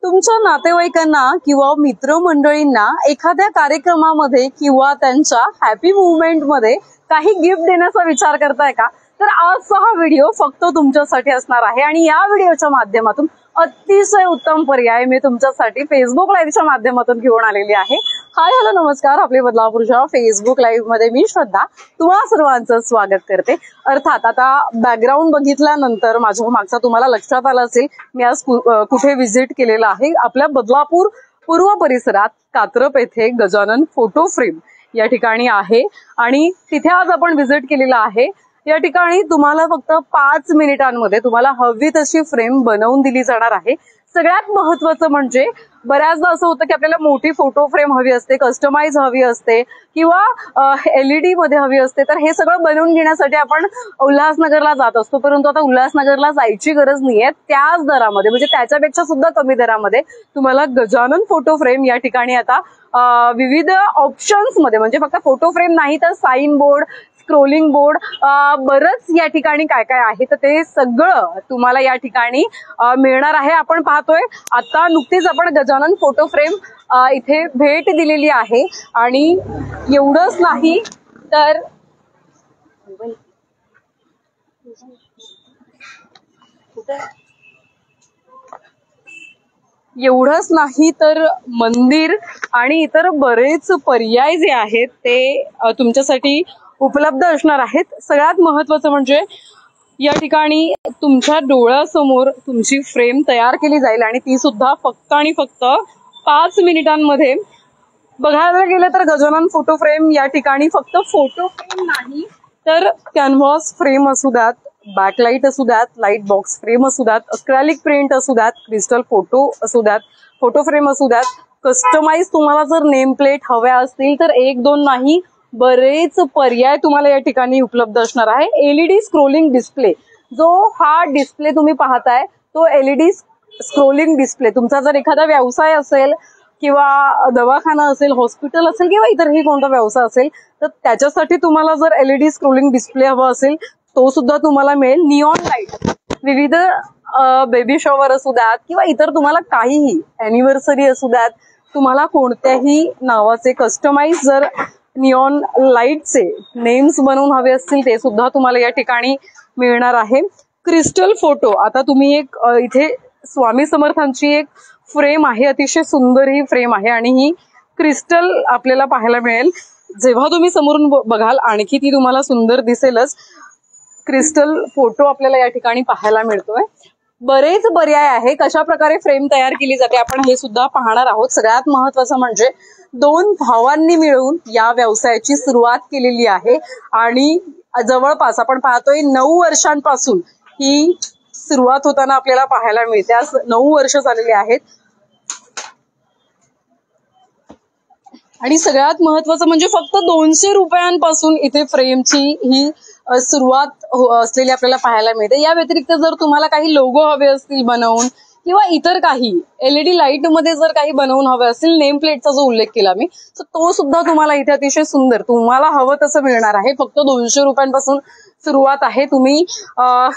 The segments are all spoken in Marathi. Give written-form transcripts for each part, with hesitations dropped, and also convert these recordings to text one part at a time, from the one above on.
तुमच्या नातेवाईकांना किंवा मित्रमंडळींना एखाद्या कार्यक्रमामध्ये किंवा त्यांच्या हॅपी मुवमेंट मध्ये काही गिफ्ट देण्याचा विचार करताय का? तर आजचा हा व्हिडिओ फक्त तुमच्यासाठी असणार आहे आणि या व्हिडिओच्या माध्यमातून अतिशय उत्तम पर्याय मी तुमच्यासाठी फेसबुक लाईव्हच्या माध्यमातून घेऊन आलेली आहे। हाय हॅलो नमस्कार, आपले बदलापूरच्या फेसबुक लाईव्ह मध्ये मी श्रद्धा तुम्हा सर्वांचं स्वागत करते। अर्थात आता बॅकग्राऊंड बघितल्यानंतर माझ्या मागचा तुम्हाला लक्षात आलं असेल मी आज कुठे व्हिजिट केलेला आहे। आपल्या बदलापूर पूर्व परिसरात कात्रप येथे गजानन फोटो फ्रेम या ठिकाणी आहे आणि तिथे आज आपण व्हिजिट केलेला आहे। या ठिकाणी तुम्हाला फक्त 5 मिनिटांमध्ये तुम्हाला हवी तशी फ्रेम बनवून दिली जाणार आहे। सगळ्यात महत्त्वाचं म्हणजे बऱ्याचदा असं होतं की आपल्याला मोठी फोटो फ्रेम हवी असते, कस्टमाइज हवी असते किंवा LED मध्ये हवी असते, तर हे सगळं बनवून घेण्यासाठी आपण उल्हासनगरला जात असतो। परंतु आता उल्हासनगरला जायची गरज नाहीये, त्याच दरामध्ये म्हणजे त्याच्यापेक्षा सुद्धा कमी दरामध्ये तुम्हाला गजानन फोटो फ्रेम या ठिकाणी आता विविध ऑप्शन्स मध्ये म्हणजे फक्त फोटो फ्रेम नाही तर साइन बोर्ड, स्क्रोलिंग बोर्ड, बरंच या ठिकाणी काय काय आहे तर ते सगळं तुम्हाला या ठिकाणी मिळणार आहे। आपण पाहतोय आता नुकतीच आपण गजानन फोटो फ्रेम इथे भेट दिलेली आहे आणि एवढंच नाही तर मंदिर आणि इतर बरेच पर्याय जे आहेत ते तुमच्यासाठी उपलब्ध असणार आहेत। सगळ्यात महत्त्वाचं म्हणजे या ठिकाणी तुमच्या डोळ्यासमोर तुमची फ्रेम तयार केली जाईल आणि ती सुद्धा फक्त आणि फक्त 5 मिनिटांमध्ये। बघायला गेलं तर गजानन फोटो फ्रेम या ठिकाणी फक्त फोटो फ्रेम नाही तर कॅनव्हास फ्रेम असू द्यात, बॅकलाइट असू द्यात, लाईट बॉक्स फ्रेम असू द्यात, अक्रेलिक प्रिंट असू द्यात, क्रिस्टल फोटो असू द्यात, फोटो फ्रेम असू द्यात, कस्टमाइज तुम्हाला जर नेम प्लेट हव्या असतील तर 1-2 नाही बरेच पर्याय तुम्हाला या ठिकाणी उपलब्ध असणार आहे। LED स्क्रोलिंग डिस्प्ले, जो हा डिस्प्ले तुम्ही पाहताय तो LED स्क्रोलिंग डिस्प्ले तुमचा जर एखादा व्यवसाय असेल किंवा दवाखाना असेल, हॉस्पिटल असेल किंवा इतरही कोणता व्यवसाय असेल तर त्याच्यासाठी तुम्हाला जर LED स्क्रोलिंग डिस्प्ले हवा असेल तो सुद्धा तुम्हाला मिळेल। निऑन लाईट, विविध बेबी शॉवर असू द्यात किंवा इतर तुम्हाला काहीही अॅनिव्हर्सरी असू द्यात, तुम्हाला कोणत्याही नावाचे कस्टमाइज जर निऑन लाईटचे नेम्स बनवून हवे असतील ते सुद्धा तुम्हाला या ठिकाणी मिळणार आहे। क्रिस्टल फोटो, आता तुम्ही एक इथे स्वामी समर्थांची एक फ्रेम आहे, अतिशय सुंदर ही फ्रेम आहे आणि ही क्रिस्टल आपल्याला पाहायला मिळेल। जेव्हा तुम्ही समोरून बघाल आणखी ती तुम्हाला सुंदर दिसेलच। क्रिस्टल फोटो आपल्याला या ठिकाणी पाहायला मिळतोय। बरेच पर्याय आहे कशा प्रकारे फ्रेम तयार केली जाते आपण हे सुद्धा पाहणार आहोत। सगळ्यात महत्त्वाचं म्हणजे 2 भावांनी मिळून या व्यवसायाची सुरुवात केलेली आहे आणि जवळपास आपण पाहतोय 9 वर्षांपासून ही सुरुवात होताना आपल्याला पाहायला मिळते। आज 9 वर्ष झालेली आहेत आणि सगळ्यात महत्त्वाचं म्हणजे फक्त 200 रुपयांपासून इथे फ्रेमची ही सुरुवात असलेली आपल्याला पाहायला मिळते। या व्यतिरिक्त जर तुम्हाला काही लोगो हवे असतील बनवून किंवा इतर काही LED लाईट मध्ये जर काही बनवून हवे असतील, नेम प्लेटचा जो उल्लेख केला मी तर तो सुद्धा तुम्हाला इथे अतिशय सुंदर तुम्हाला हवं तसं मिळणार आहे। फक्त 200 रुपयांपासून सुरुवात आहे। तुम्ही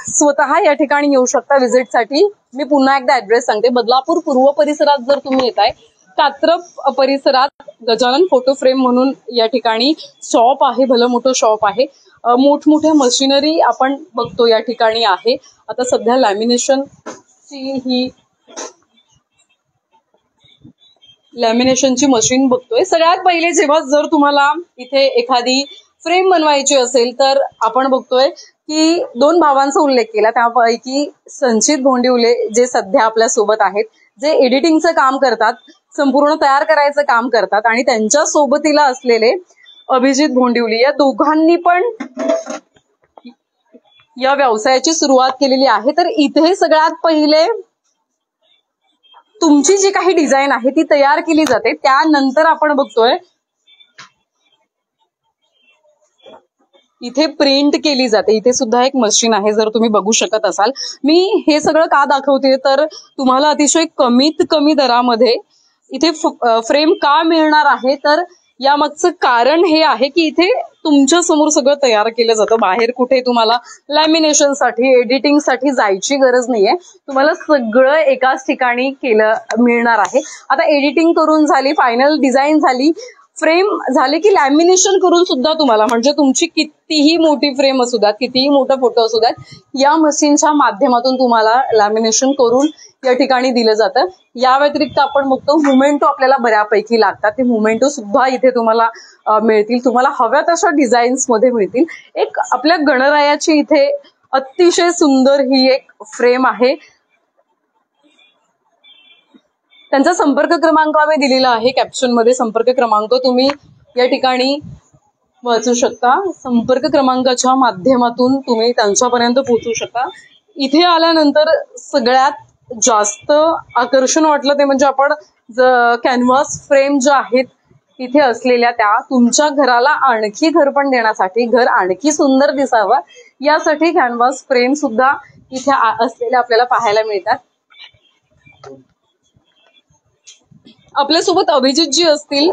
स्वतः या ठिकाणी येऊ शकता व्हिजिटसाठी। मी पुन्हा एकदा ऍड्रेस सांगते, बदलापूर पूर्व परिसरात जर तुम्ही येताय, कात्रप परिसरात गजानन फोटो फ्रेम म्हणून या ठिकाणी शॉप आहे, भलं मोठं शॉप आहे। मोठमोठ्या मशिनरी आपण बघतो या ठिकाणी आहे। आता सध्या लॅमिनेशनची मशीन बघतोय। सगळ्यात पहिले जेव्हा जर तुम्हाला इथे एखादी फ्रेम बनवायची असेल तर आपण बघतोय की 2 भावांचा उल्लेख केला, त्यापैकी संचित भोंडिवले जे सध्या आपल्या सोबत आहेत, जे एडिटिंगचं काम करतात, संपूर्ण तयार करायचं काम करतात आणि त्यांच्या सोबतीला असलेले अभिजित भोंडिवली, या दोघांनी पण या व्यवसायाची सुरुवात केलेली आहे। तर इथे सगळ्यात पहिले तुमची जी काही डिझाईन आहे ती तयार केली जाते, त्यानंतर आपण बघतोय इथे प्रिंट केली जाते। इथे सुद्धा एक मशीन आहे, जर तुम्ही बघू शकत असाल। मी हे सगळं का दाखवते तर तुम्हाला अतिशय कमीत कमी दरामध्ये इथे फ्रेम का मिळणार आहे तर यामागचं कारण हे आहे की इथे तुमच्या समोर सगळं तयार केलं जातं. बाहेर कुठे तुम्हाला लॅमिनेशनसाठी एडिटिंगसाठी जायची गरज नाहीये. तुम्हाला सगळं एकाच ठिकाणी केलं मिळणार आहे. आता एडिटिंग करून झाली, फायनल डिझाईन झाली, फ्रेम झाले की लॅमिनेशन करून सुद्धा तुम्हाला, म्हणजे तुमची कितीही मोठी फ्रेम असू द्यात, कितीही मोठा फोटो असू द्यात, या मशीनच्या माध्यमातून तुम्हाला लॅमिनेशन करून या ठिकाणी दिलं जातं. या व्यतिरिक्त आपण बघतो मुमेंटो आपल्याला बऱ्यापैकी लागतात. ते मुमेंटो सुद्धा इथे तुम्हाला मिळतील. तुम्हाला हव्या तशा डिझाईन्स मध्ये मिळतील. एक आपल्या गणरायाची इथे अतिशय सुंदर ही एक फ्रेम आहे. त्यांचा संपर्क क्रमांक आम्ही दिलेला आहे कॅप्शन मध्ये. संपर्क क्रमांक तुम्ही या ठिकाणी वाचू शकता. संपर्क क्रमांकाच्या माध्यमातून तुम्ही त्यांच्यापर्यंत पोहोचू शकता. इथे आल्यानंतर सगळ्यात जास्त आकर्षण वाटलं ते म्हणजे आपण कॅनव्हास फ्रेम ज्या आहेत इथे असलेल्या, त्या तुमच्या घराला आणखी घरपण देण्यासाठी, घर आणखी सुंदर दिसावं यासाठी कॅनव्हास फ्रेम सुद्धा इथे असलेल्या आपल्याला पाहायला मिळतात. आपल्यासोबत अभिजित जी असतील,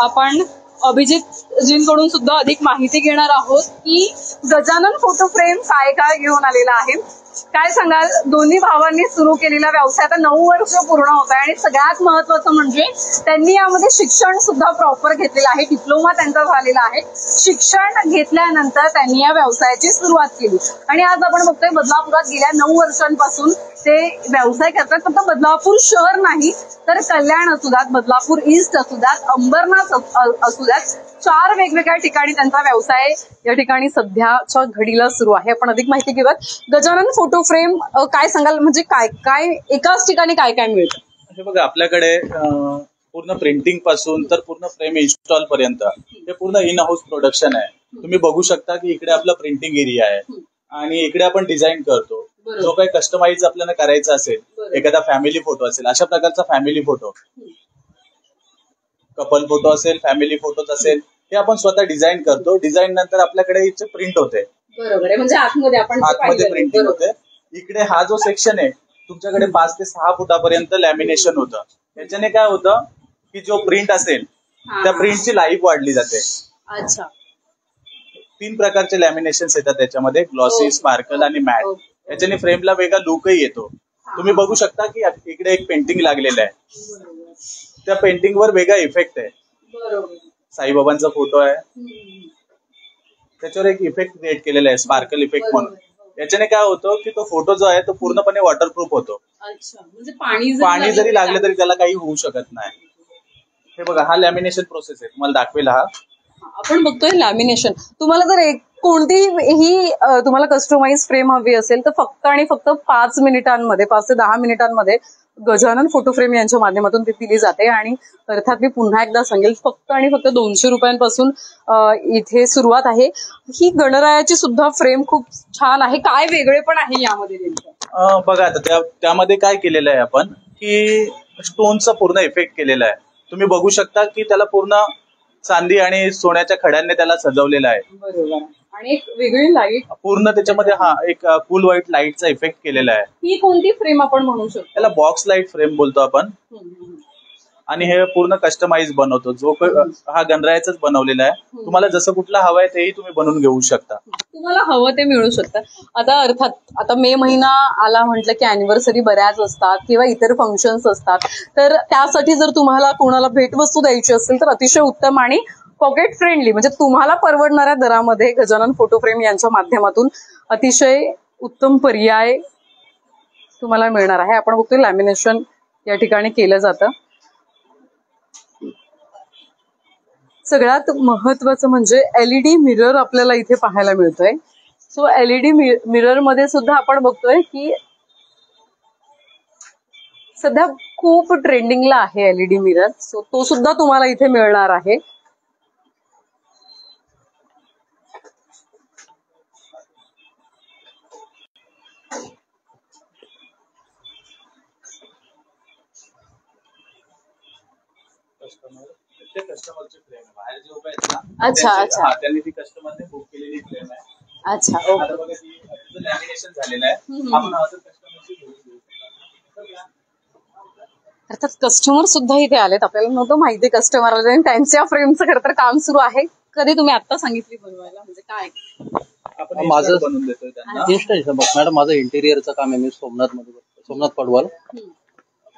आपण अभिजित जींकडून सुद्धा अधिक माहिती घेणार आहोत की गजानन फोटो फ्रेम काय काय घेऊन आलेला आहे. काय सांगाल, दोन्ही भावांनी सुरू केलेला व्यवसाय आता 9 वर्ष पूर्ण होत आहे आणि सगळ्यात महत्वाचं म्हणजे त्यांनी यामध्ये शिक्षण सुद्धा प्रॉपर घेतलेलं आहे. डिप्लोमा त्यांचा झालेला आहे. शिक्षण घेतल्यानंतर त्यांनी या व्यवसायाची सुरुवात केली आणि आज आपण बघतोय बदलापुरात गेल्या 9 वर्षांपासून ते व्यवसाय करतात. फक्त बदलापूर शहर नाही तर कल्याण असू द्यात, बदलापूर ईस्ट असू द्यात, अंबरनाथ असू द्यात, 4 वेगवेगळ्या ठिकाणी त्यांचा व्यवसाय या ठिकाणी सध्याच्या घडीला सुरू आहे. आपण अधिक माहिती घेऊयात. गजानन फोटो फ्रेम काय सांगाल, म्हणजे काय काय एकाच ठिकाणी काय काय मिळतं? हे बघा, आपल्याकडे पूर्ण प्रिंटिंग पासून तर पूर्ण फ्रेम इन्स्टॉल पर्यंत हे पूर्ण इन हाऊस प्रोडक्शन आहे. तुम्ही बघू शकता की इकडे आपला प्रिंटिंग एरिया आहे आणि इकडे आपण डिझाईन करतो. जो काही कस्टमाइज आपल्याला करायचा असेल, एखादा फॅमिली फोटो असेल, अशा प्रकारचा फॅमिली फोटो, कपल फोटो असेल, फॅमिली फोटोज असेल, हे आपण स्वतः डिझाईन करतो. डिझाईन नंतर आपल्याकडे इथे प्रिंट होते. बरोबर आहे, म्हणजे आतमध्ये प्रिंटिंग होते. इकडे हा जो सेक्शन आहे तुमच्याकडे 5 ते 6 फुटापर्यंत लॅमिनेशन होतं. याच्याने काय होतं की जो प्रिंट असेल त्या प्रिंटची लाईफ वाढली जाते. अच्छा, 3 प्रकारचे लॅमिनेशन्स येतात त्याच्यामध्ये, ग्लॉसी, स्पार्कल आणि मॅट. याच्याने फ्रेमला वेगळा लुकही येतो. तुम्ही बघू शकता की इकडे एक पेंटिंग लागलेलं आहे. त्या पेंटिंगवर वेगळा इफेक्ट आहे. साईबाबांचा फोटो आहे, त्याच्यावर एक इफेक्ट क्रिएट केलेला आहे, स्पार्कल इफेक्ट म्हणून. याच्याने काय होतं की तो फोटो जो आहे तो पूर्णपणे वॉटरप्रूफ होतो. म्हणजे पाणी जरी लागलं तरी त्याला काही होऊ शकत नाही. हे बघा, हा लॅमिनेशन प्रोसेस आहे, तुम्हाला दाखवेल. हा आपण बघतोय लॅमिनेशन. तुम्हाला जर कोणतीही तुम्हाला कस्टमाइज फ्रेम हवी असेल तर फक्त आणि फक्त 5 मिनिटांमध्ये, 5 ते 10 मिनिटांमध्ये गजानन फोटो फ्रेम यांच्या माध्यमातून ती दिली जाते. आणि अर्थात मी पुन्हा एकदा सांगेल, फक्त आणि फक्त 200 रुपयांपासून इथे सुरुवात आहे. ही गणरायाची सुद्धा फ्रेम खूप छान आहे. काय वेगळे पण आहे यामध्ये नेमकं? बघा, आता त्यामध्ये काय केलेलं आहे आपण की स्टोनचा पूर्ण इफेक्ट केलेला आहे. तुम्ही बघू शकता की त्याला पूर्ण चांदी आणि सोन्याच्या खड्यांनी त्याला सजवलेलं आहे. बरोबर. आणि एक वेगळी लाईट पूर्ण त्याच्यामध्ये, हा एक कूल व्हाईट लाईटचा इफेक्ट केलेला आहे. ही कोणती फ्रेम आपण म्हणू शकतो? त्याला बॉक्स लाईट फ्रेम बोलतो आपण. आणि हे पूर्ण कस्टमाइज बनवतो. जो हा गणरायाचाच बनवलेला आहे. तुम्हाला जसं कुठला हवंय तेही तुम्ही बनवून घेऊ शकता. तुम्हाला हवं ते मिळू शकतं. आता अर्थात आता मे महिना आला म्हटलं की अॅनिव्हर्सरी बऱ्याच असतात किंवा इतर फंक्शन्स असतात, तर त्यासाठी जर तुम्हाला कोणाला भेटवस्तू द्यायची असेल तर अतिशय उत्तम आणि पॉकेट फ्रेंडली, म्हणजे तुम्हाला परवडणाऱ्या दरामध्ये गजानन फोटो फ्रेम यांच्या माध्यमातून अतिशय उत्तम पर्याय तुम्हाला मिळणार आहे. आपण बघतोय लॅमिनेशन या ठिकाणी केलं जातं. सगळ्यात महत्वाचं म्हणजे एलईडी मिरर आपल्याला इथे पाहायला मिळतोय. सो एलईडी मिरर मध्ये सुद्धा आपण बघतोय की सध्या खूप ट्रेंडिंगला आहे एलईडी मिरर. सो तो सुद्धा तुम्हाला इथे मिळणार आहे. कस्टमरचे फ्रेम आहे, बाहेर जे उभे आहेत ना, अच्छा अच्छा, त्यांनी ती कस्टमरने बुक केलेली फ्रेम आहे. अच्छा, आता बघा, ती लॅमिनेशन झालेलं आहे. आपण असं कस्टमरची घेऊ शकतो. अर्थात कस्टमर सुद्धा इथे आलेत, आपल्याला नव्हतं माहिती कस्टमर आले आणि त्यांच्या फ्रेमचं खरं तर काम सुरू आहे. कधी तुम्ही आता सांगितली बनवायला, म्हणजे काय आपण माझं बनवून देतोय त्यांना. इन्स्टंट मॅडम, माझं इंटेरियरचं काम आहे. मी सोमनाथ पडवळ,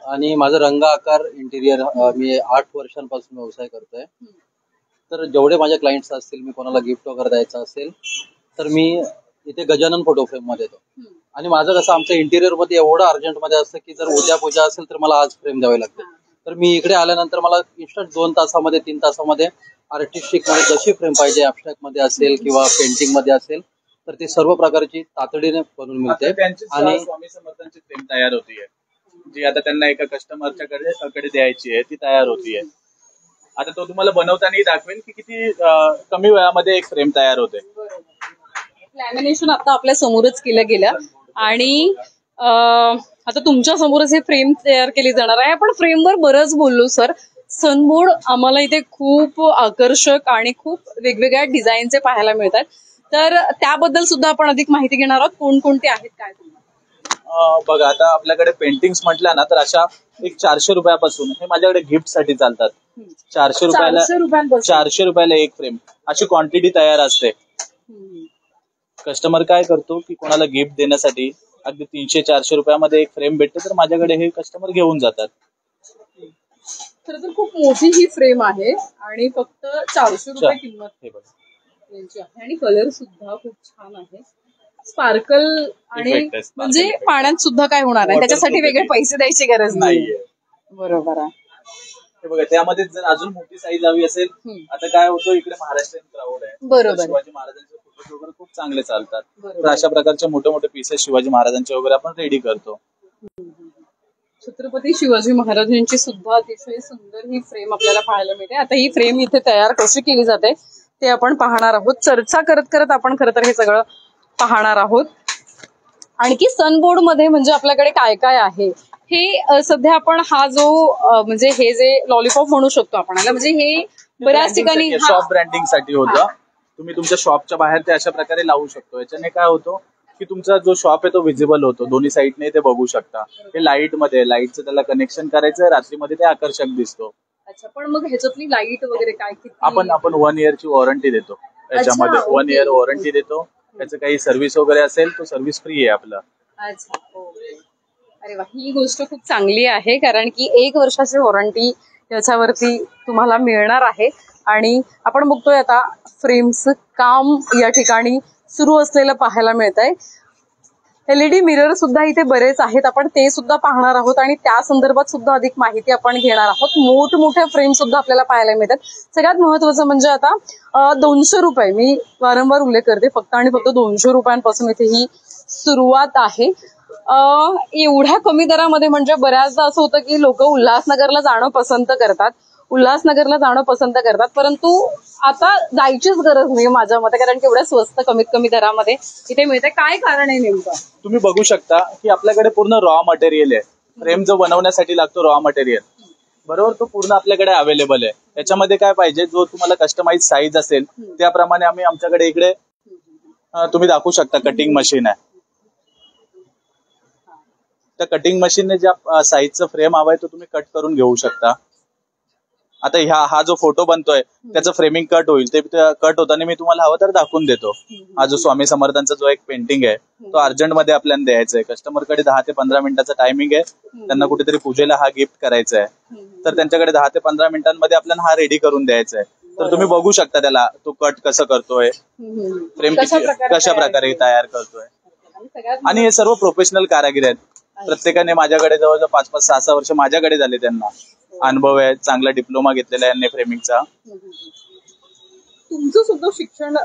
आणि माझं रंग आकार इंटेरियर मी 8 वर्षांपासून व्यवसाय करतोय. तर जेवढे माझे क्लायंट्स असतील, मी कोणाला गिफ्ट वगैरे द्यायचं असेल तर मी इथे गजानन फोटो फ्रेम मध्ये येतो. आणि माझं कसं, आमचं इंटेरियर मध्ये एवढं अर्जंट मध्ये असतं की जर उद्या पूजा असेल तर मला आज फ्रेम द्यावी लागते. तर मी इकडे आल्यानंतर मला इन्स्टंट 2 तासामध्ये 3 तासामध्ये आर्टिस्टिक मध्ये जशी फ्रेम पाहिजे, ॲब्स्ट्रॅक्ट मध्ये असेल किंवा पेंटिंग मध्ये असेल, तर ती सर्व प्रकारची तातडीने बनवून मिळते. आणि स्वामी समर्थांची फ्रेम तयार होतीये, जी आता त्यांना एका कस्टमरच्या कडे द्यायची आहे, ती तयार होतीये. आता तो तुम्हाला बनवताना दाखवेल की किती कमी वेळामध्ये एक फ्रेम तयार होते. लॅमिनेशन आता आपल्या समोरच केलं गेलं आणि आता तुमच्या समोरच हे फ्रेम तयार केली जाणार आहे. आपण फ्रेमवर बरंच बोललो सर. सनबोर्ड आम्हाला इथे खूप आकर्षक आणि खूप वेगवेगळ्या डिझाईनचे पाहायला मिळतात, तर त्याबद्दल सुद्धा आपण अधिक माहिती घेणार आहोत. कोणकोणते आहेत काय? बघा, आता आपल्याकडे पेंटिंग्स म्हटल्या ना, तर अशा एक 400 रुपयापासून हे माझ्याकडे गिफ्ट साठी चालतात. 400 रुपयाला एक फ्रेम, अशी क्वांटिटी तयार असते. कस्टमर काय करतो की कोणाला गिफ्ट देण्यासाठी अगदी 300-400 रुपयामध्ये एक फ्रेम भेटते, तर माझ्याकडे हे कस्टमर घेऊन जातात. खरं तर खूप मोठी ही फ्रेम आहे आणि फक्त 400 रुपये किंमत आहे. आणि कलर सुद्धा खूप छान आहे, स्पार्कल, आणि म्हणजे पाण्यात सुद्धा काय होणार नाही, त्याच्यासाठी वेगळे पैसे द्यायची गरज नाहीये. बरोबर आहे. बघा, त्यामध्ये जर अजून मोठी साईज हवी असेल, आता काय होतं, इकडे महाराष्ट्रीयन क्राऊड आहे, बरोबर, शिवाजी महाराजांचे फोटो वगैरे खूप चांगले चालतात. तर अशा प्रकारचे मोठे मोठे पीसेस शिवाजी महाराजांचे वगैरे आपण रेडी करतो. छत्रपती शिवाजी महाराजांची सुद्धा अतिशय सुंदर ही फ्रेम आपल्याला पाहायला मिळते. आता ही फ्रेम इथे तयार कशी केली जाते ते आपण पाहणार आहोत. चर्चा करत करत आपण खरं तर हे सगळं पाहणार आहोत. आणखी सनबोर्ड मध्ये म्हणजे आपल्याकडे काय काय आहे हे सध्या आपण हा जो म्हणजे हे जे लॉलीपॉप म्हणू शकतो आपण, म्हणजे हे बऱ्याच ठिकाणी शॉप ब्रँडिंग साठी होतं. तुम्ही तुमच्या शॉपच्या बाहेर ते अशा प्रकारे लावू शकतो. याच्याने काय होतं की तुमचा जो शॉप आहे तो विजिबल होतो, दोन्ही साईडने ते बघू शकता. हे लाईट मध्ये, लाईटचं त्याला कनेक्शन करायचं, रात्रीमध्ये ते आकर्षक दिसतो. अच्छा, पण मग ह्याच्यातली लाईट वगैरे काय? आपण 1 इयरची वॉरंटी देतो याच्यामध्ये. 1 इयर वॉरंटी देतो. त्याचं काही सर्व्हिस वगैरे असेल तो सर्व्हिस फ्री आहे आपलं. अच्छा, अरे वा, ही गोष्ट खूप चांगली आहे, कारण की 1 वर्षाची वॉरंटी याच्यावरती तुम्हाला मिळणार आहे. आणि आपण बघतोय आता फ्रेमचं काम या ठिकाणी सुरू असलेलं पाहायला मिळत आहे. LED मिरर सुद्धा इथे बरेच आहेत, आपण ते सुद्धा पाहणार आहोत आणि त्या संदर्भात सुद्धा अधिक माहिती आपण घेणार आहोत. मोठमोठ्या फ्रेम सुद्धा आपल्याला पाहायला मिळतात. सगळ्यात महत्वाचं म्हणजे आता 200 रुपये, मी वारंवार उल्लेख करते, फक्त आणि फक्त 200 रुपयांपासून इथे ही सुरुवात आहे. एवढ्या कमी दरामध्ये म्हणजे बऱ्याचदा असं होतं की लोक उल्हासनगरला जाणं पसंत करतात, परंतु आता जायचीच गरज नाही माझ्या मते, कारण की एवढ्या स्वस्त कमीत कमी दरामध्ये इथे मिळते. काय कारण आहे नेमकं? तुम्ही बघू शकता की आपल्याकडे पूर्ण रॉ मटेरियल आहे. फ्रेम जो बनवण्यासाठी लागतो रॉ मटेरियल, बरोबर, तो पूर्ण आपल्याकडे अवेलेबल आहे. याच्यामध्ये काय पाहिजे, जो तुम्हाला कस्टमाइज साईज असेल त्याप्रमाणे आम्ही आमच्याकडे इकडे तुम्ही दाखवू शकता कटिंग मशीन आहे. त्या कटिंग मशीनने ज्या साईजचं फ्रेम हवाय तो तुम्ही कट करून घेऊ शकता. आता हा जो फोटो बनतोय त्याचं फ्रेमिंग कट होईल, ते कट होताना मी तुम्हाला हवं तर दाखवून देतो. हा जो स्वामी समर्थांचा जो एक पेंटिंग आहे तो अर्जंट मध्ये आपल्याला द्यायचा आहे. कस्टमरकडे 10 ते 15 मिनिटाचा टायमिंग आहे. त्यांना कुठेतरी पूजेला हा गिफ्ट करायचा आहे, तर त्यांच्याकडे 10 ते 15 मिनिटांमध्ये आपल्याला हा रेडी करून द्यायचा आहे. तर तुम्ही बघू शकता त्याला तो कट कसं करतोय, फ्रेम कशा प्रकारे तयार करतोय. आणि हे सर्व प्रोफेशनल कारागीर आहेत. प्रत्येकाने माझ्याकडे जवळजवळ 5-5, 6-6 वर्ष माझ्याकडे झाले. त्यांना अनुभव आहे, चांगला डिप्लोमा घेतलेला आहे यांनी फ्रेमिंगचा. तुमचं सुद्धा शिक्षण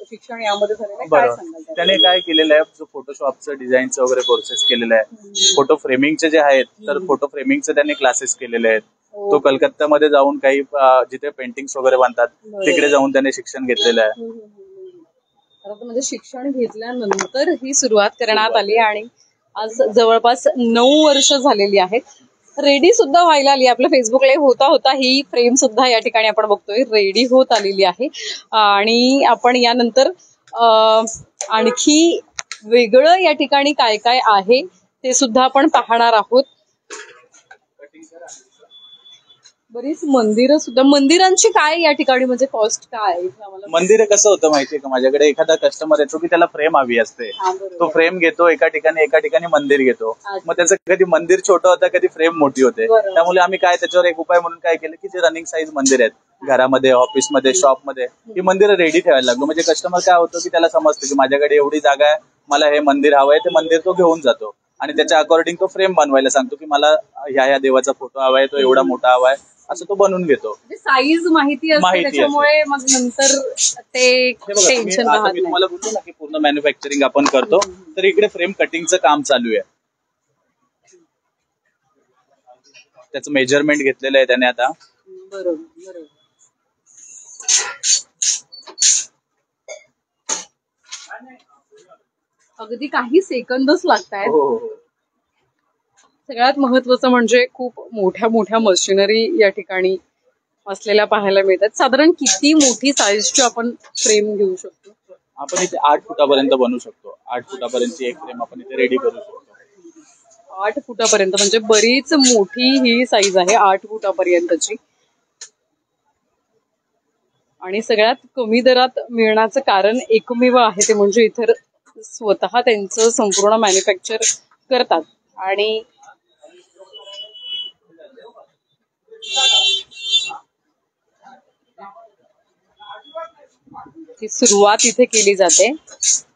शिक्षण यामध्ये झालेलं आहे, काय सांगाल? त्याने काय केलेलं आहे, जो फोटोशॉपचं डिझाईनचं वगैरे कोर्सेस केलेलं आहे. फोटो फ्रेमिंगचे जे आहेत तर फोटो फ्रेमिंगचे त्यांनी क्लासेस केलेले आहेत. तो कलकत्त्यामध्ये जाऊन काही जिथे पेंटिंग्स वगैरे बनतात तिकडे जाऊन त्याने शिक्षण घेतलेलं आहे. म्हणजे शिक्षण घेतल्यानंतर ही सुरुवात करण्यात आली आणि आज जवळपास 9 वर्ष झालेली आहेत. रेडी सुद्धा व्हायला आली. आपलं फेसबुक लाईव्ह होता ही फ्रेम सुद्धा या ठिकाणी आपण बघतोय रेडी होत आलेली आहे. आणि आपण यानंतर आणखी वेगळं या ठिकाणी काय काय आहे ते सुद्धा आपण पाहणार आहोत. बरीच मंदिरं सुद्धा, मंदिरांची काय या ठिकाणी म्हणजे कॉस्ट काय आहे इथे आम्हाला? मंदिर कसं होतं माहितीये का, माझ्याकडे एखादा कस्टमर येतो की त्याला फ्रेम हवी असते, हा, बरोबर. तो फ्रेम घेतो एका ठिकाणी मंदिर घेतो. अच्छा. मग त्याचं कधी मंदिर छोटं होतं, कधी फ्रेम मोठी होते. बरोबर. त्यामुळे आम्ही काय त्याच्यावर एक उपाय म्हणून काय केलं की जे रनिंग साईज मंदिर आहेत घरामध्ये, ऑफिसमध्ये, शॉपमध्ये, ही मंदिरं रेडी ठेवायला लागलो. म्हणजे कस्टमर काय होतं की त्याला समजतं की माझ्याकडे एवढी जागा आहे, मला हे मंदिर हवंय, ते मंदिर तो घेऊन जातो आणि त्याच्या अकॉर्डिंग तो फ्रेम बनवायला सांगतो की मला ह्या देवाचा फोटो हवाय, तो एवढा मोठा हवाय, असं तो बनवून घेतो. साईज माहिती असते त्याच्यामुळे मग नंतर ते टेन्शन राहत मी नाही. तुम्हाला बोलतो ना की पूर्ण मॅन्युफॅक्चरिंग आपण करतो, तर इकडे फ्रेम कटिंगचं काम चालू आहे. त्याचं मेजरमेंट घेतलेलं आहे त्याने आता. बरोबर बरोबर. अगदी काही सेकंदच लागतायत. हो. सगळ्यात महत्वाचं म्हणजे खूप मोठ्या मोठ्या मशिनरी या ठिकाणी असलेल्या पाहायला मिळतात. साधारण किती मोठी साईजची आपण फ्रेम घेऊ शकतो? आपण इथे 8 फुटापर्यंत बनवू शकतो. 8 फुटापर्यंतची एक फ्रेम आपण इथे रेडी करू शकतो. 8 फुटापर्यंत म्हणजे बरीच मोठी ही साईज आहे, 8 फुटापर्यंतची. आणि सगळ्यात कमी दरात मिळण्याचं कारण एकमेव आहे ते म्हणजे इतर स्वतः त्यांचं संपूर्ण मॅन्युफॅक्चर करतात. आणि ती सुरुवात इथे केली जाते.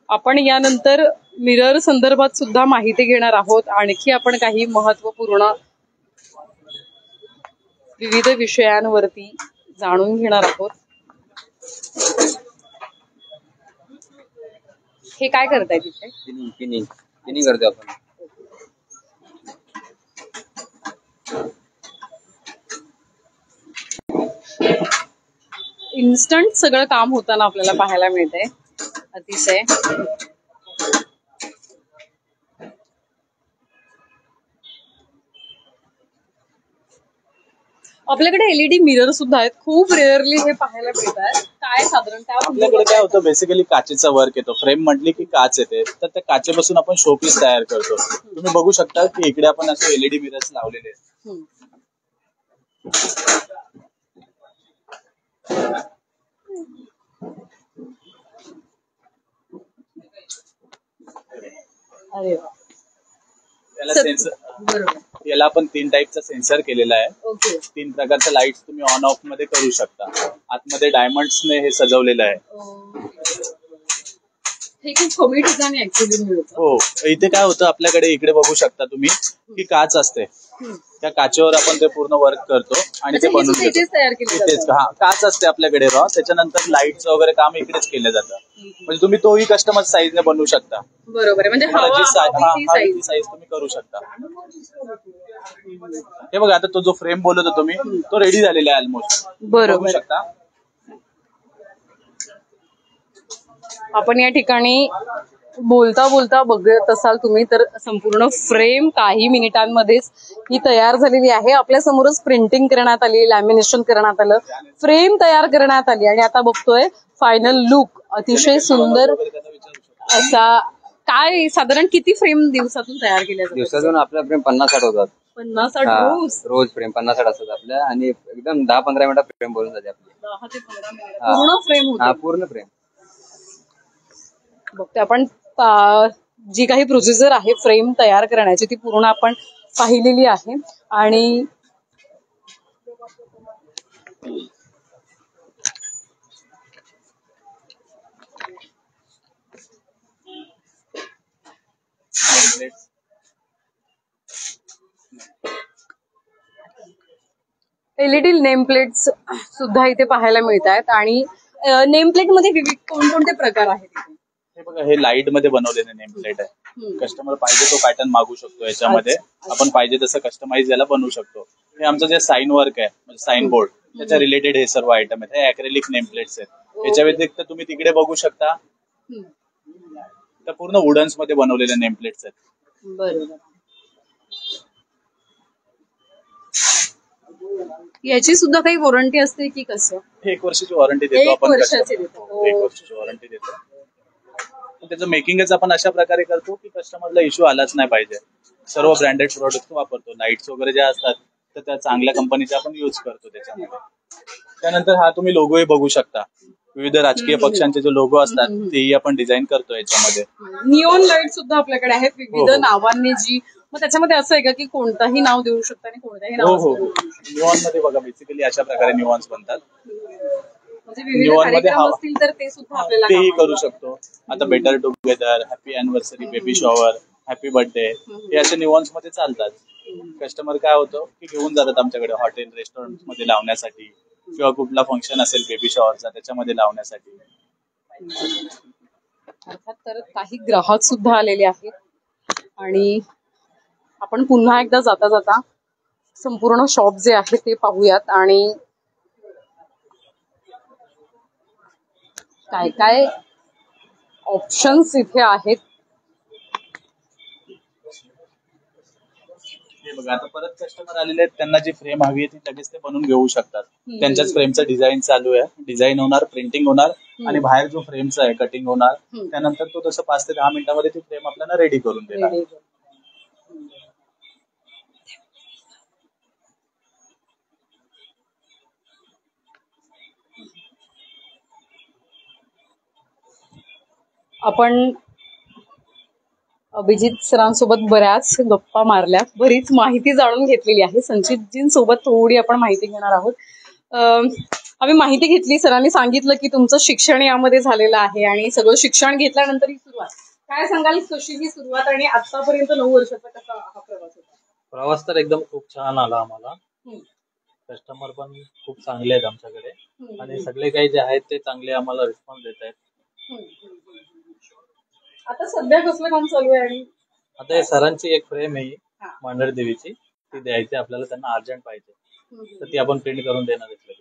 आपण यानंतर मिरर संदर्भात सुद्धा माहिती घेणार आहोत. आणखी आपण काही महत्वपूर्ण विविध विषयांवरती जाणून घेणार आहोत. हे काय करताय तिथे? तिन्ही करतो आपण. इन्स्टंट सगळं काम होताना आपल्याला पाहायला मिळतंय. अतिशय आपल्याकडे एलईडी मिरर सुद्धा आहेत. खूप रेअरली हे पाहायला मिळतात. काय साधारण आपल्याकडे काय होतं, बेसिकली काचेचा वर्क येतो. फ्रेम म्हटली की काच येते, तर त्या काचेपासून आपण शोपीस तयार करतो. तुम्ही बघू शकता की इकडे आपण असे एलईडी मिरर्स लावलेले आहेत. अरे वा. त्याला सेन्सर, याला आपण 3 टाईपचा सेन्सर केलेला आहे. ओके. 3 प्रकारच्या लाईट्स तुम्ही ऑन ऑफ मध्ये करू शकता. आतमध्ये डायमंड्सने हे सजवलेलं आहे. हे खूप कमी ठिकाणी ऍक्च्युअली मिळतं. हो, इथे काय होतं आपल्याकडे, इकडे बघू शकता तुम्ही की काच असते, त्या काचेवर आपण ते पूर्ण वर्क करतो आणि ते बनवून घेतो. तयार केली इथेच हा काच असते आपल्याकडे रॉ, त्याच्यानंतर लाईटचं वगैरे काम इकडेच केलं जातं. म्हणजे तुम्ही तोही कस्टमर साईजने बनवू शकता. बरोबर आहे. म्हणजे हवी ती साईज तुम्ही करू शकता. हे बघा, आता तो जो फ्रेम बोलत होतो मी, तो रेडी झालेला आहे ऑलमोस्ट. बघू शकता. आपण या ठिकाणी बोलता बोलता बघत असाल तुम्ही तर संपूर्ण फ्रेम काही मिनिटांमध्येच ही तयार झालेली आहे. आपल्या समोरच प्रिंटिंग करण्यात आली, लॅमिनेशन करण्यात आलं, फ्रेम तयार करण्यात आली आणि आता बघतोय फायनल लुक अतिशय सुंदर असा. काय साधारण किती फ्रेम दिवसातून तयार केल्या जातात? दिवसातून आपल्या फ्रेम 50-60 होतात. 50-60 रोज फ्रेम 50-60 असतात आपल्या. आणि एकदम 10-15 मिनिटात फ्रेम बोलून जाते आपली. 10 ते 15 मिनिट पूर्ण फ्रेम होते. पूर्ण फ्रेम बघते आपण. जी काही प्रोसिजर आहे फ्रेम तयार करण्याची ती पूर्ण आपण पाहिलेली आहे. आणि एलईडी नेम प्लेट्स सुद्धा इथे पाहायला मिळत आहेत. आणि नेम प्लेट मध्ये कोणकोणते प्रकार आहेत? हे बघा, हे लाईट मध्ये बनवलेले नेम प्लेट आहे. कस्टमर पाहिजे तो पॅटर्न मागू शकतो याच्यामध्ये. आपण पाहिजे तसं कस्टमाइज याला बनवू शकतो. हे आमचं जे साइन वर्क आहे, म्हणजे साइन बोर्ड, त्याच्या रिलेटेड हे सर्व आयटम आहेत. हे अॅक्रेलिक नेम प्लेट्स आहेत. याच्या व्यतिरिक्त तुम्ही तिकडे बघू शकता, त्या पूर्ण वुडन्स मध्ये बनवलेले नेम प्लेट्स आहेत. बरोबर. याची सुद्धा काही वॉरंटी असते की कसं? 1 वर्षाची वॉरंटी देतो आपण. 1 वर्षाची देतो. 1 वर्षाची वॉरंटी देतो. त्याचं मेकिंगच आपण अशा प्रकारे करतो की कस्टमरला इश्यू आलाच नाही पाहिजे. सर्व ब्रँडेड प्रोडक्ट वापरतो. लाईट्स वगैरे ज्या असतात तर त्या चांगल्या कंपनीचा आपण यूज करतो त्याच्यामध्ये. त्यानंतर हा तुम्ही लोगोही बघू शकता. विविध राजकीय पक्षांचे जे लोगो असतात तेही आपण डिझाईन करतो याच्यामध्ये. निऑन लाईट सुद्धा आपल्याकडे आहेत विविध हो. नावांनी जी. मग त्याच्यामध्ये असं आहे का की कोणताही नाव देऊ शकता आणि कोणत्याही हो नाव हो हो. निऑन मध्ये बघा बेसिकली अशा प्रकारे निऑन्स बनतात. म्हणजे विविध निऑन मध्ये कार्यक्रम असतील तर ते सुद्धा आपल्याला तेही कामाला करू शकतो. आता better together, happy anniversary, baby shower, happy birthday हे असे निऑन्स मध्ये चालतात. कस्टमर काय होतं की घेऊन जातात आमच्याकडे हॉटेल रेस्टॉरंट मध्ये लावण्यासाठी किंवा कुठला फंक्शन असेल बेबी शॉवरचा त्याच्यामध्ये लावण्यासाठी. अर्थात तर काही ग्राहक सुद्धा आलेले आहेत आणि आपण पुन्हा एकदा जाता जाता संपूर्ण शॉप जे आहे ते पाहूयात आणि काय काय ऑप्शन्स इथे आहेत. हे बघा आता परत कस्टमर आलेले आहेत, त्यांना जी फ्रेम हवी आहे ती लगेच ते बनवून घेऊ शकतात. त्यांच्याच फ्रेमचं डिझाईन चालू आहे, डिझाईन होणार, प्रिंटिंग होणार आणि बाहेर जो फ्रेमचा आहे कटिंग होणार. त्यानंतर तो तसं 5 ते 10 मिनिटांमध्ये ती फ्रेम आपल्याला रेडी करून देणार. आपण अभिजित सरांसोबत बऱ्याच गप्पा मारल्या, बरीच माहिती जाणून घेतलेली आहे. संचितजींसोबत थोडी आपण माहिती घेणार आहोत. आम्ही माहिती घेतली, सरांनी सांगितलं की तुमचं शिक्षण यामध्ये झालेलं आहे आणि सगळं शिक्षण घेतल्यानंतर ही सुरुवात. काय सांगाल, कशी ही सुरुवात आणि आतापर्यंत 9 वर्षाचा कसा हा प्रवास होता? प्रवास तर एकदम खूप छान आला आम्हाला. कस्टमर पण खूप चांगले आहेत आमच्याकडे आणि सगळे काही जे आहेत ते चांगले आम्हाला रिस्पॉन्स देत आहेत. आता सध्या कसलं काम चालू आहे? आणि आता हे सरांची एक फ्रेम आहे मांढर देवीची, ती द्यायची आपल्याला, त्यांना अर्जंट पाहिजे, तर ती आपण प्रिंट करून देणार आहे.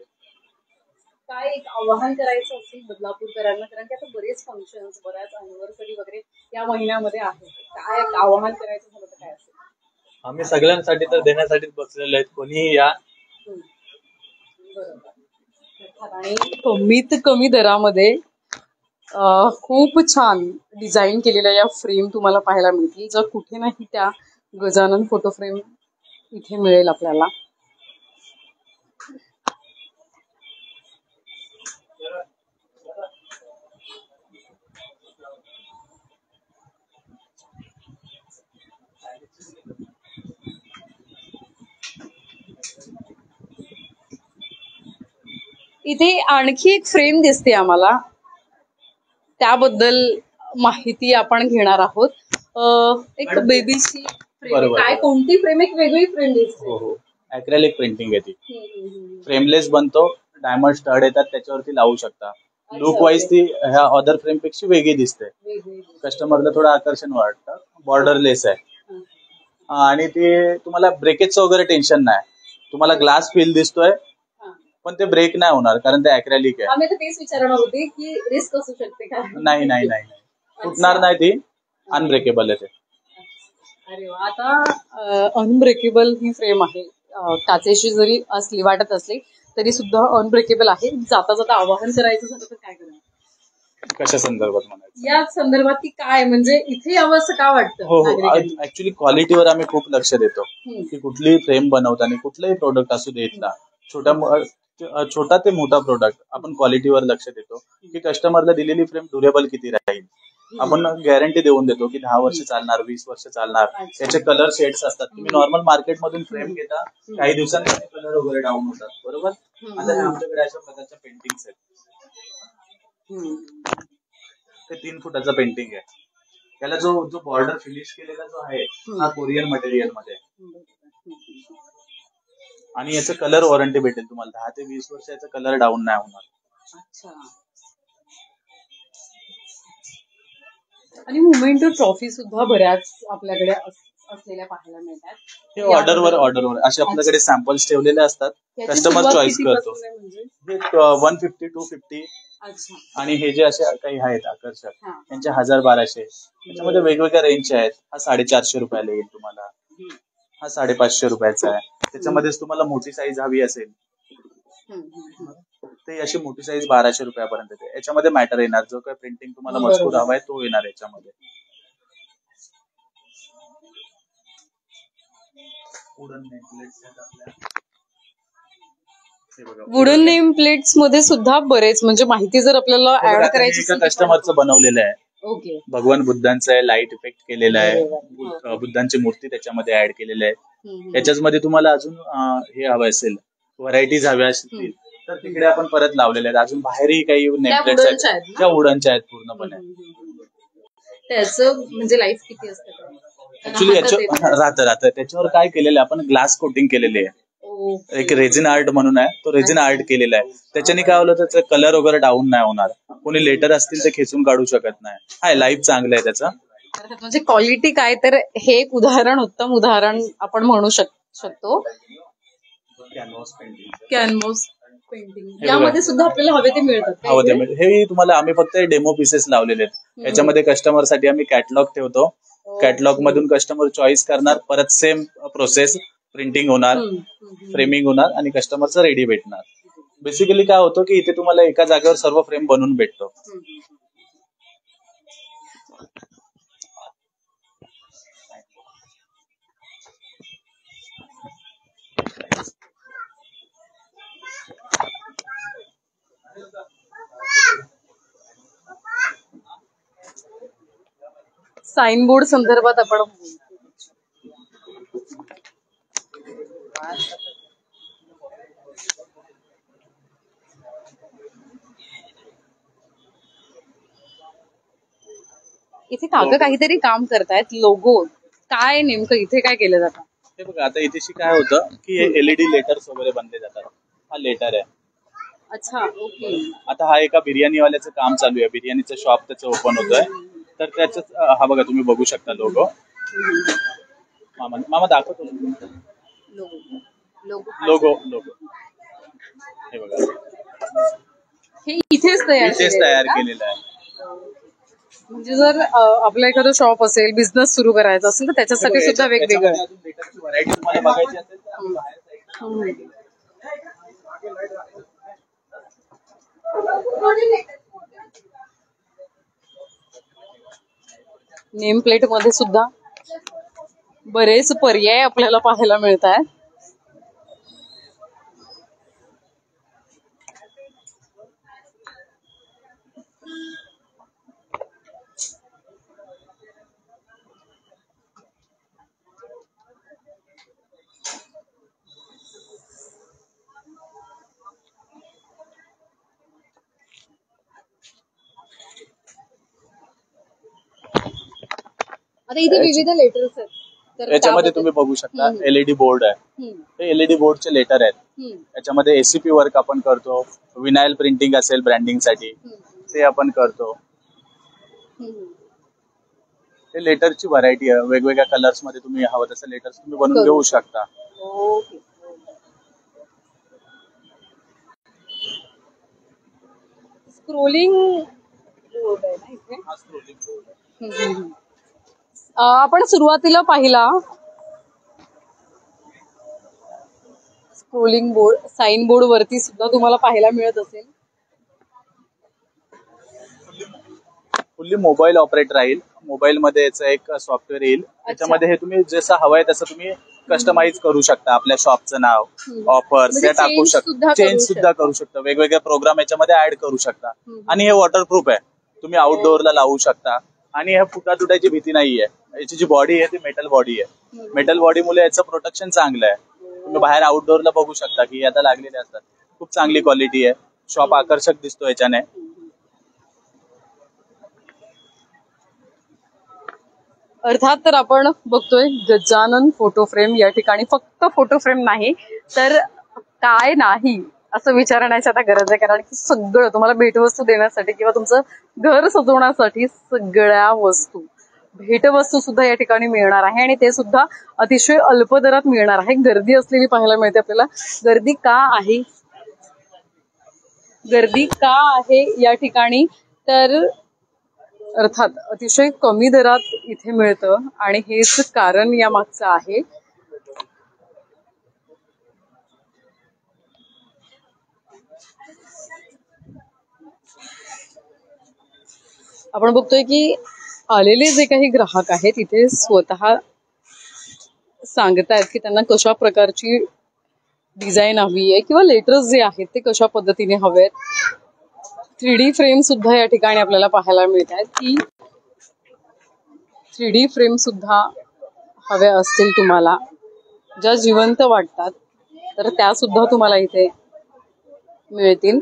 काय एक आवाहन करायचं असेल बदलापूरकरांना, कारण की आता बरेच फंक्शन्स, बऱ्याच अॅनिव्हर्सरी वगैरे या महिन्यामध्ये आहेत, काय एक आवाहन करायचं झालं तर काय असेल? आम्ही सगळ्यांसाठी तर देण्यासाठीच बसलेलो आहेत, कोणीही या. बरोबर. आणि कमीत कमी दरामध्ये खूप छान डिझाईन केलेल्या या फ्रेम तुम्हाला पाहायला मिळतील. जर कुठे नाही त्या गजानन फोटो फ्रेम इथे मिळेल आपल्याला. इथे आणखी एक फ्रेम दिसते आम्हाला, त्याबद्दल माहिती आपण घेणार आहोत. एक बेबीची फ्रेम, काय कोणती फ्रेम? एक वेगळी फ्रेम दिसते. हो हो, ऍक्रेलिक प्रिंटिंग आहे ती. फ्रेमलेस बनतो, डायमंड स्टड येतात, त्याच्यावरती लावू शकता. लुक वाईज ती ह्या अदर फ्रेम पेक्षा वेगळी दिसते, कस्टमरला थोडं आकर्षण वाटतं. बॉर्डरलेस आहे आणि ते तुम्हाला ब्रेकेजचं वगैरे टेन्शन नाही. तुम्हाला ग्लास फील दिसतोय पण ते ब्रेक नाही होणार कारण ते ऍक्रेलिक आहे. आम्ही तर तेच विचारणार होते की रिस्क असू शकते का? नाही नाही नाही, फुटणार नाही, ती अनब्रेकेबल आहे ते. अरे वा. आता अनब्रेकेबल ही फ्रेम आहे, काचेची जरी असली वाटत असली तरी सुद्धा अनब्रेकेबल आहे. जाता जाता आवाहन करायचं झालं तर काय करायचं? कशा संदर्भात म्हणायचं? या संदर्भात की काय, म्हणजे इथे यावं असं का वाटतं? हो हो, ऍक्च्युली क्वालिटीवर आम्ही खूप लक्ष देतो की कुठलीही फ्रेम बनवताना, कुठलंही प्रोडक्ट असू दे, इथला छोटा ते मोठा प्रोडक्ट, आपण क्वालिटीवर लक्ष देतो की कस्टमरला दिलेली फ्रेम ड्युरेबल किती राहील. आपण गॅरंटी देऊन देतो की 10 वर्ष चालणार, 20 वर्ष चालणार. त्याचे कलर शेड्स असतात. तुम्ही नॉर्मल मार्केटमधून फ्रेम घेता, काही दिवसांनी कलर वगैरे डाऊन होतात, बरोबर. आता आमच्याकडे अशा प्रकारच्या पेंटिंग्स आहेत. ते 3 फुटाचा पेंटिंग आहे. त्याला जो बॉर्डर फिनिश केलेला जो आहे हा कोरियन मटेरियल मध्ये, आणि याचं कलर वॉरंटी भेटेल तुम्हाला. 10 ते 20 वर्ष याचा कलर डाऊन नाही होणार. अच्छा. आणि मुमेंटो ट्रॉफी सुद्धा बऱ्याच आपल्याकडे असलेल्या पाहायला मिळतात. हे ऑर्डरवर असे आपल्याकडे सॅम्पल्स ठेवलेले असतात, कस्टमर चॉईस करतो. 150 250. आणि हे जे असे काही आहेत आकर्षक, त्यांचे 1000-1200. त्याच्यामध्ये वेगवेगळ्या रेंजचे आहेत. हा 450 रुपयाला येईल तुम्हाला, हा 550 रुपयाचा आहे. त्याच्यामध्येच तुम्हाला मोठी साईज हवी असेल ते अशी मोठी साईज 1200 रुपयापर्यंत येते. याच्यामध्ये मॅटर येणार, जो काही प्रिंटिंग तुम्हाला मजकूर हवाय तो येणार याच्यामध्ये. वुडन नेमप्लेट्स आहेत आपल्या. हे बघा, वुडन नेम प्लेट्स मध्ये सुद्धा बरेच म्हणजे माहिती जर आपल्याला हे बघा, ऍड आता हे करायची एका असेल तर कस्टमरचं बनवलेलं आहे. ओके. भगवान बुद्धांचं आहे, लाईट इफेक्ट केलेला आहे, अरे वा. बुद्धांची मूर्ती त्याच्यामध्ये ऍड केलेली आहे. हम्म. याच्यामध्ये तुम्हाला अजून हे हवं असेल, व्हरायटीज हव्या असतील तर तिकडे आपण परत लावलेले आहेत. अजून बाहेरही काही नेमप्लेट्स वुडनच्या आहेत आहेत ना? ज्या वुडनच्या आहेत पूर्णपणे. त्याचं म्हणजे लाईफ किती असतं काय? ऍक्च्युली हातात येतं. राहतं त्याच्यावर काय केलेलं आहे, आपण ग्लास कोटिंग केलेली आहे. ओके. एक रेझिन आर्ट म्हणून आहे, तो रेझिन आर्ट केलेला आहे. त्याच्याने काय होलं, त्याचा कलर वगैरे डाऊन नाही होणार. कोणी लेटर असतील ते खेचून काढू शकत नाही. हाय, लाईफ चांगलं आहे त्याचं. अर्थात म्हणजे क्वालिटी काय तर हे एक उदाहरण, उत्तम उदाहरण आपण म्हणू शकतो. कॅनव्हास पेंटिंग, कॅनव्हास पेंटिंग हे यामध्ये बघा. सुद्धा आपल्याला हवे ते मिळतात का हवं इथे? ते हे तुम्हाला आम्ही फक्त डेमो पीसेस लावलेले आहेत. याच्यामध्ये कस्टमरसाठी आम्ही कॅटलॉग ठेवतो. कॅटलॉग मधून कस्टमर चॉईस करणार, परत सेम प्रोसेस, प्रिंटिंग होणार, फ्रेमिंग होणार आणि कस्टमरचं रेडी भेटणार. बेसिकली काय होतं की इथे तुम्हाला एका जागेवर सर्व फ्रेम बनवून भेटतो. साइन बोर्ड संदर्भात आपण इथे काका काहीतरी काम करतायत. लोगो काय नेमकं इथे काय केलं जातं? हे बघा, आता इथेशी काय होतं की हे एलईडी लेटर्स वगैरे बनले जातात. हा लेटर आहे. अच्छा, ओके. आता हा एका बिर्याणीवाल्याचं काम चालू आहे. बिर्याणीचं शॉप त्याचं ओपन होतोय. तर त्याच हा बघा, तुम्ही बघू शकता लोगो. मामा दाखवतो लोगो. हे बघा, हे इथेच तयार केलेलं आहे. म्हणजे जर आपलं एखादं शॉप असेल, बिझनेस सुरू करायचा असेल तर त्याच्यासाठी सुद्धा वेगवेगळं. अजून लेटरची व्हरायटी तुम्हाला बघायची असेल तर आम्ही बाहेर साईडला नेम प्लेट मध्ये सुद्धा बरेच पर्याय आपल्याला पाहायला मिळत आहेत. आता इथे विविध लेटर्स आहेत. तर याच्यामध्ये तुम्ही बघू शकता एलईडी बोर्ड आहे. हे एलईडी बोर्डचे लेटर आहेत. याच्यामध्ये एसीपी वर्क आपण करतो. विनाईल प्रिंटिंग असेल ब्रँडिंग साठी ते आपण करतो. हे लेटरची व्हरायटी आहे. वेगवेगळ्या कलर्स मध्ये तुम्ही हवं तसं लेटर्स तुम्ही बनवून घेऊ शकता. ओके. स्क्रोलिंग बोर्ड आहे ना इथे. हा स्क्रोलिंग बोर्ड आहे. आपण सुरुवातीला पाहिला स्क्रोलिंग बोर्ड, साइन बोर्ड वरती सुद्धा तुम्हाला पाहायला मिळत असेल. फुल्ली मोबाईल ऑपरेट राहील. मोबाईल मध्ये याचं एक सॉफ्टवेअर येईल. त्याच्यामध्ये हे तुम्ही जसं हवंय तसं तुम्ही कस्टमाइज करू शकता. आपल्या शॉपचं नाव, ऑफर्स या टाकू शकता. चेंज सुद्धा करू शकता. वेगवेगळे प्रोग्राम याच्यामध्ये ऍड करू शकता. आणि हे वॉटरप्रूफ आहे. तुम्ही आउटडोअरला लावू शकता. आणि हे फुटा तुटायची भीती नाहीये. याची जी बॉडी आहे ती मेटल बॉडी आहे. मेटल बॉडीमुळे याचं प्रोटेक्शन चांगलं आहे. तुम्ही बाहेर आउटडोअरला बघू शकता की आता लागलेले असतात. खूप चांगली क्वालिटी आहे. शॉप आकर्षक दिसतो याच्याने. अर्थात तर आपण बघतोय गजानन फोटो फ्रेम. या ठिकाणी फक्त फोटो फ्रेम नाही तर काय नाही असं विचारण्याची आता गरज आहे. कारण की सगळं तुम्हाला भेटवस्तू देण्यासाठी किंवा तुमचं घर सजवण्यासाठी सगळ्या वस्तू, भेटवस्तू सुद्धा या ठिकाणी मिळणार आहे. आणि ते सुद्धा अतिशय अल्प दरात मिळणार आहे. गर्दी असलेली पाहायला मिळते आपल्याला. गर्दी का आहे या ठिकाणी? तर अर्थात अतिशय कमी दरात इथे मिळतं आणि हेच कारण या मागचं आहे. आपण बघतोय की आलेले जे काही ग्राहक आहेत इथे स्वतः सांगतायत की त्यांना कशा प्रकारची डिझाईन हवी आहे किंवा लेटर्स जे आहेत ते कशा पद्धतीने हवेत. 3D फ्रेम सुद्धा या ठिकाणी आपल्याला पाहायला मिळत आहेत की 3D फ्रेम सुद्धा हव्या असतील तुम्हाला ज्या जिवंत वाटतात तर त्या सुद्धा तुम्हाला इथे मिळतील.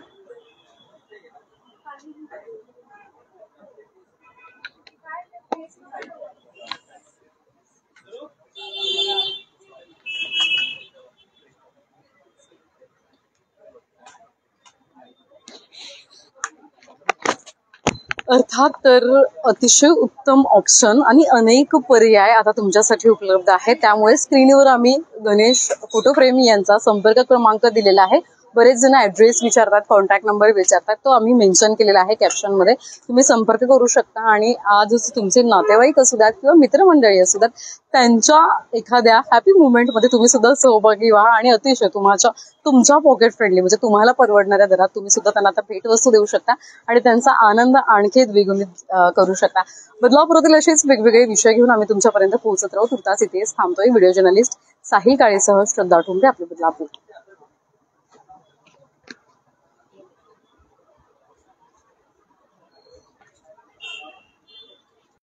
अर्थात तर अतिशय उत्तम ऑप्शन आणि अनेक पर्याय आता तुमच्यासाठी उपलब्ध आहेत. त्यामुळे स्क्रीनवर आम्ही गणेश फोटोप्रेमी यांचा संपर्क क्रमांक दिलेला आहे. बरेच जण ऍड्रेस विचारतात, कॉन्टॅक्ट नंबर विचारतात, तो आम्ही मेन्शन केलेला आहे कॅप्शन मध्ये. तुम्ही संपर्क करू शकता आणि आज तुमचे नातेवाईक असू द्यात किंवा मित्रमंडळी असू द्यात त्यांच्या एखाद्या हॅपी मुवमेंट मध्ये तुम्ही सुद्धा सहभागी व्हा आणि अतिशय तुमच्या पॉकेट फ्रेंडली म्हणजे तुम्हाला परवडणाऱ्या दरात तुम्ही सुद्धा त्यांना आता भेटवस्तू देऊ शकता आणि त्यांचा आनंद आणखी द्विगुणित करू शकता. बदलापुरातील असेच वेगवेगळे विषय घेऊन आम्ही तुमच्यापर्यंत पोहोचत राहू. तुर्तास इथेच थांबतोय. व्हिडिओ जर्नलिस्ट साहिल काळेसह श्रद्धा ठोंबरे, आपले बदलापूर.